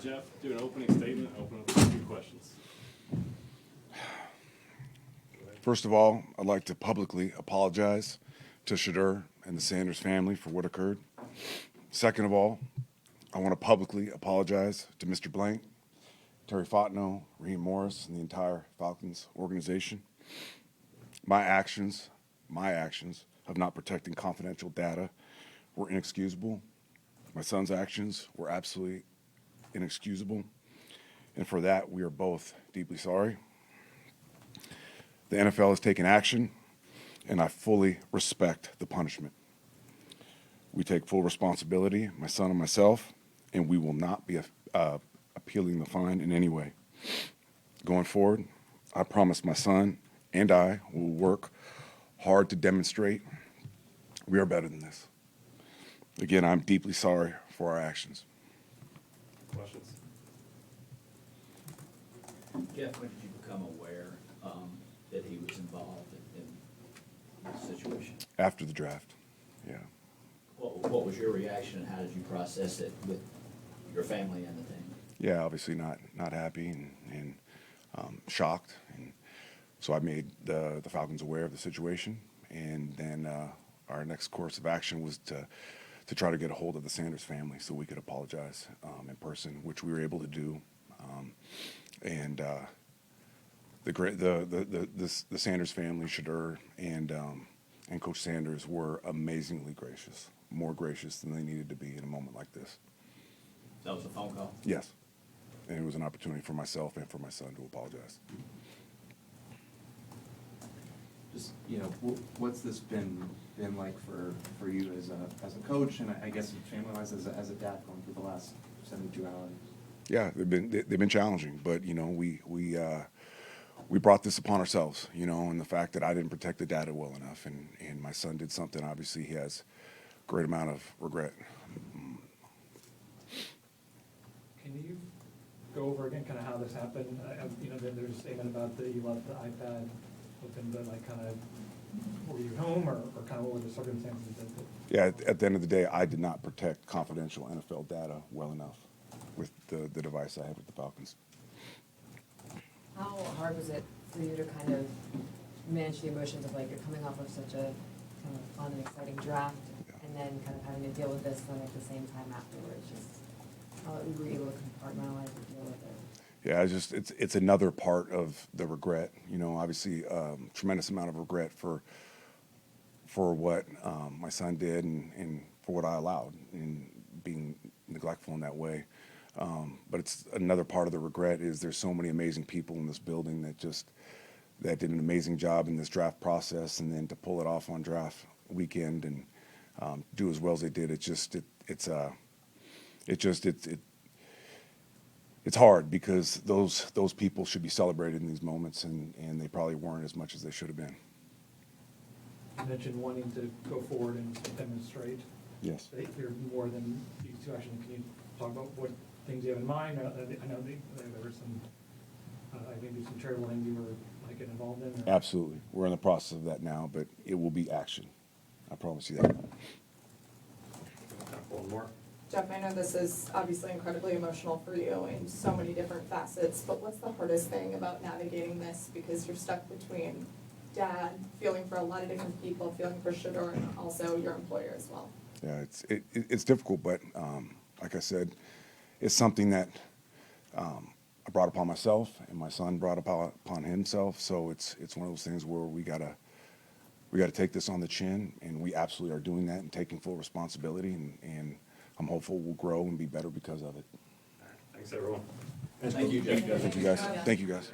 Jeff do an opening statement, open up a few questions. First of all, I'd like to publicly apologize to Shedeur and the Sanders family for what occurred. Second of all, I want to publicly apologize to Mr. Blank, Terry Fontenot, Raheem Morris, and the entire Falcons organization. My actions of not protecting confidential data were inexcusable. My son's actions were absolutely inexcusable. And for that, we are both deeply sorry. The NFL has taken action, and I fully respect the punishment. We take full responsibility, my son and myself, and we will not be appealing the fine in any way. Going forward, I promise my son and I will work hard to demonstrate we are better than this. Again, I'm deeply sorry for our actions. Questions? Jeff, when did you become aware that he was involved in the situation? After the draft, yeah. What was your reaction, and how did you process it with your family and the team? Yeah, obviously not happy and shocked. And so I made the Falcons aware of the situation, and then our next course of action was to try to get a hold of the Sanders family so we could apologize in person, which we were able to do. The Sanders family, Shedeur and Coach Sanders, were amazingly gracious, more gracious than they needed to be in a moment like this. That was a phone call? Yes, and it was an opportunity for myself and for my son to apologize. Just, what's this been like for you as a coach, and I guess family-wise as a dad going through the last 72 hours? Yeah, they've been challenging, but we brought this upon ourselves, and the fact that I didn't protect the data well enough, and my son did something. Obviously, he has a great amount of regret. Can you go over again kind of how this happened? There's a statement about that you left the iPad with him, but like kind of, were you home or kind of what were the circumstances? Yeah, at the end of the day, I did not protect confidential NFL data well enough with the device I had with the Falcons. How hard was it for you to kind of manage the emotions of like you're coming off of such a kind of fun and exciting draft, and then kind of having to deal with this then at the same time afterwards? Just how you were able to compartmentalize and deal with it? Yeah, it's another part of the regret. Obviously, tremendous amount of regret for what my son did and for what I allowed and being neglectful in that way. But it's another part of the regret is there's so many amazing people in this building that did an amazing job in this draft process, and then to pull it off on draft weekend and do as well as they did, it's hard because those people should be celebrated in these moments, and they probably weren't as much as they should have been. You mentioned wanting to go forward and demonstrate. Yes. That you're more than these two actions. Can you talk about what things you have in mind? I know there were some, I think there's some charitable things you were like getting involved in. Or? Absolutely. We're in the process of that now, but it will be action. I promise you that. One more. Jeff, I know this is obviously incredibly emotional for you in so many different facets, but what's the hardest thing about navigating this? Because you're stuck between dad, feeling for a lot of different people, feeling for Shedeur, and also your employer as well. Yeah, it's difficult, but like I said, it's something that I brought upon myself, and my son brought upon himself. So it's one of those things where we gotta take this on the chin, and we absolutely are doing that and taking full responsibility. And I'm hopeful we'll grow and be better because of it. Thanks, everyone. Thank you, Jeff. Thank you, guys. Thank you, guys.